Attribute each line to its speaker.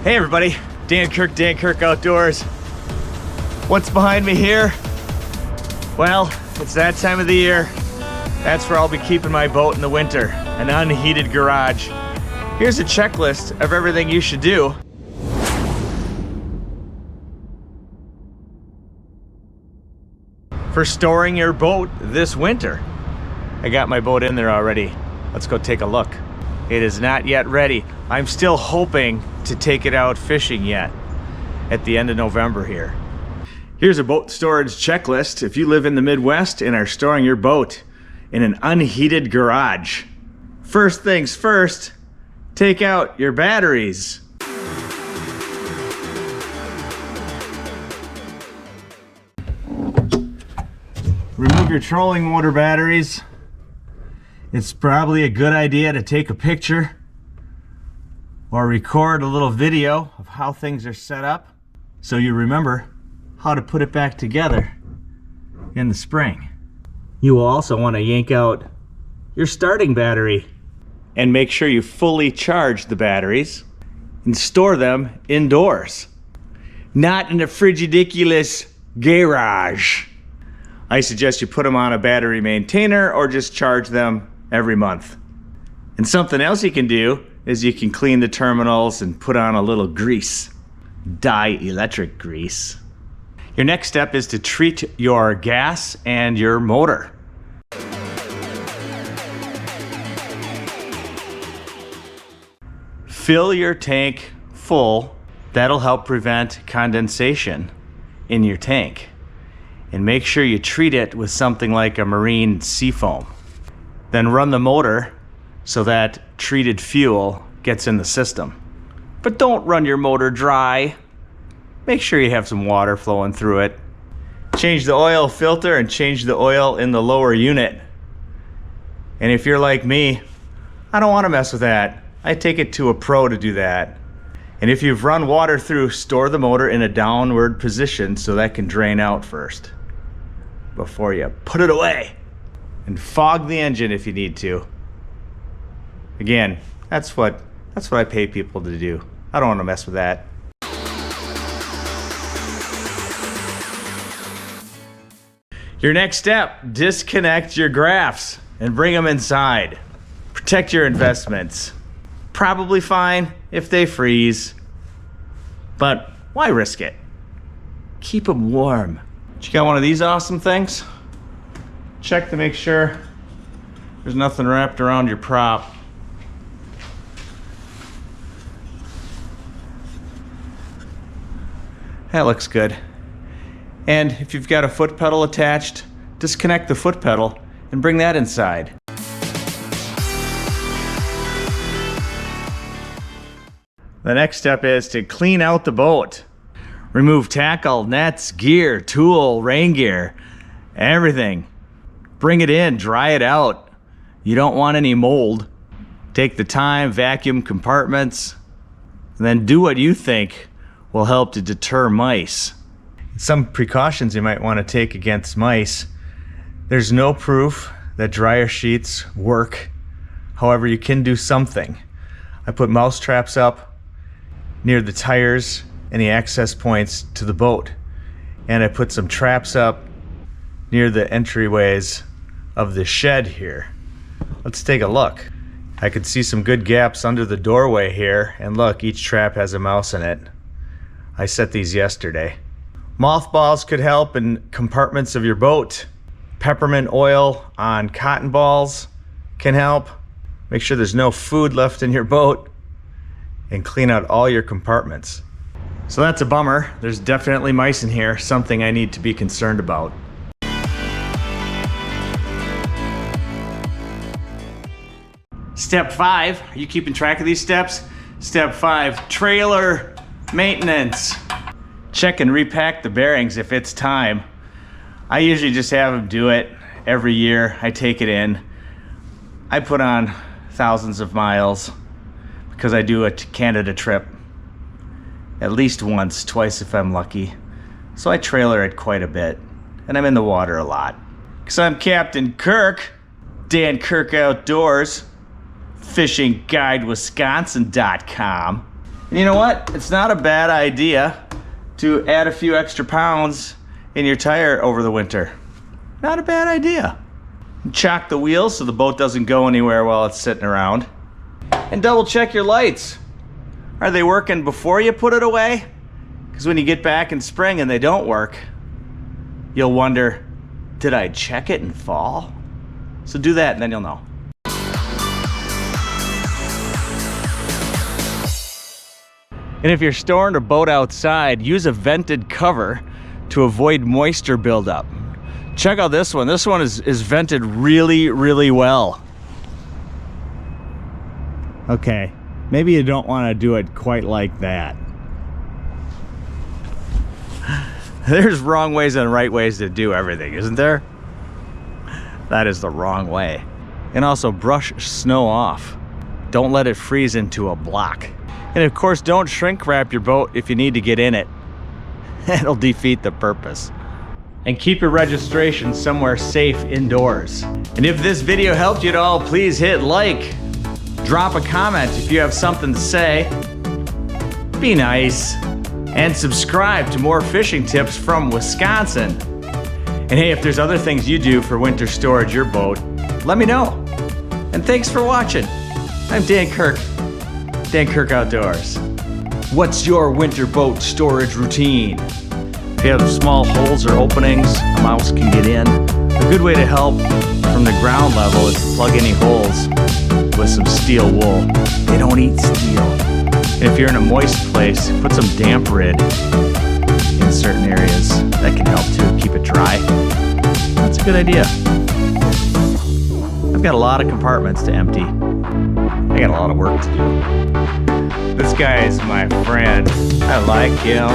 Speaker 1: Hey everybody, Dan Kirk Outdoors. What's behind me here? Well, it's that time of the year. That's where I'll be keeping my boat in the winter, an unheated garage. Here's a checklist of everything you should do for storing your boat this winter. I got my boat in there already. Let's go take a look. It is not yet ready. I'm still hoping to take it out fishing yet at the end of November here. Here's a boat storage checklist if you live in the Midwest and are storing your boat in an unheated garage. First things first, take out your batteries. Remove your trolling motor batteries. It's probably a good idea to take a picture or record a little video of how things are set up so you remember how to put it back together in the spring. You will also want to yank out your starting battery and make sure you fully charge the batteries and store them indoors, not in a frigidiculous garage. I suggest you put them on a battery maintainer or just charge them every month. And something else you can do is you can clean the terminals and put on a little grease, dielectric grease. Your next step is to treat your gas and your motor. Fill your tank full. That'll help prevent condensation in your tank. And make sure you treat it with something like a marine seafoam. Then run the motor so that treated fuel gets in the system. But don't run your motor dry. Make sure you have some water flowing through it. Change the oil filter and change the oil in the lower unit. And if you're like me, I don't want to mess with that. I take it to a pro to do that. And if you've run water through, store the motor in a downward position so that can drain out first before you put it away. And fog the engine if you need to. Again, that's what I pay people to do. I don't want to mess with that. Your next step, disconnect your graphs and bring them inside. Protect your investments. Probably fine if they freeze, but why risk it? Keep them warm. You got one of these awesome things? Check to make sure there's nothing wrapped around your prop. That looks good. And if you've got a foot pedal attached, disconnect the foot pedal and bring that inside. The next step is to clean out the boat. Remove tackle, nets, gear, tool, rain gear, everything. Bring it in, dry it out. You don't want any mold. Take the time, vacuum compartments, and then do what you think will help to deter mice. Some precautions you might want to take against mice. There's no proof that dryer sheets work. However, you can do something. I put mouse traps up near the tires and the access points to the boat. And I put some traps up near the entryways of the shed here. Let's take a look. I could see some good gaps under the doorway here, and look, each trap has a mouse in it. I set these yesterday. Mothballs could help in compartments of your boat. Peppermint oil on cotton balls can help. Make sure there's no food left in your boat and clean out all your compartments. So that's a bummer. There's definitely mice in here, something I need to be concerned about. Step 5, are you keeping track of these steps? Step 5, trailer maintenance. Check and repack the bearings if it's time. I usually just have them do it every year. I take it in. I put on thousands of miles because I do a Canada trip at least once, twice if I'm lucky. So I trailer it quite a bit, and I'm in the water a lot. Because I'm Captain Kirk, Dan Kirk Outdoors, fishingguidewisconsin.com. And you know what? It's not a bad idea to add a few extra pounds in your tire over the winter. Not a bad idea. Chock the wheels so the boat doesn't go anywhere while it's sitting around. And double check your lights. Are they working before you put it away? Because when you get back in spring and they don't work, you'll wonder, did I check it in fall? So do that and then you'll know. And if you're storing a boat outside, use a vented cover to avoid moisture buildup. Check out this one. This one is vented really, really well. Okay, maybe you don't want to do it quite like that. There's wrong ways and right ways to do everything, isn't there? That is the wrong way. And also brush snow off. Don't let it freeze into a block. And of course, don't shrink wrap your boat if you need to get in it. It'll defeat the purpose. And keep your registration somewhere safe indoors. And if this video helped you at all, please hit like. Drop a comment if you have something to say. Be nice. And subscribe to more fishing tips from Wisconsin. And hey, if there's other things you do for winter storage your boat, let me know. And thanks for watching. I'm Dan Kirk, Dan Kirk Outdoors. What's your winter boat storage routine? If you have small holes or openings, a mouse can get in. A good way to help from the ground level is to plug any holes with some steel wool. They don't eat steel. And if you're in a moist place, put some damp rid in certain areas. That can help too, keep it dry. That's a good idea. I've got a lot of compartments to empty. I got a lot of work to do. This guy is my friend. I like him.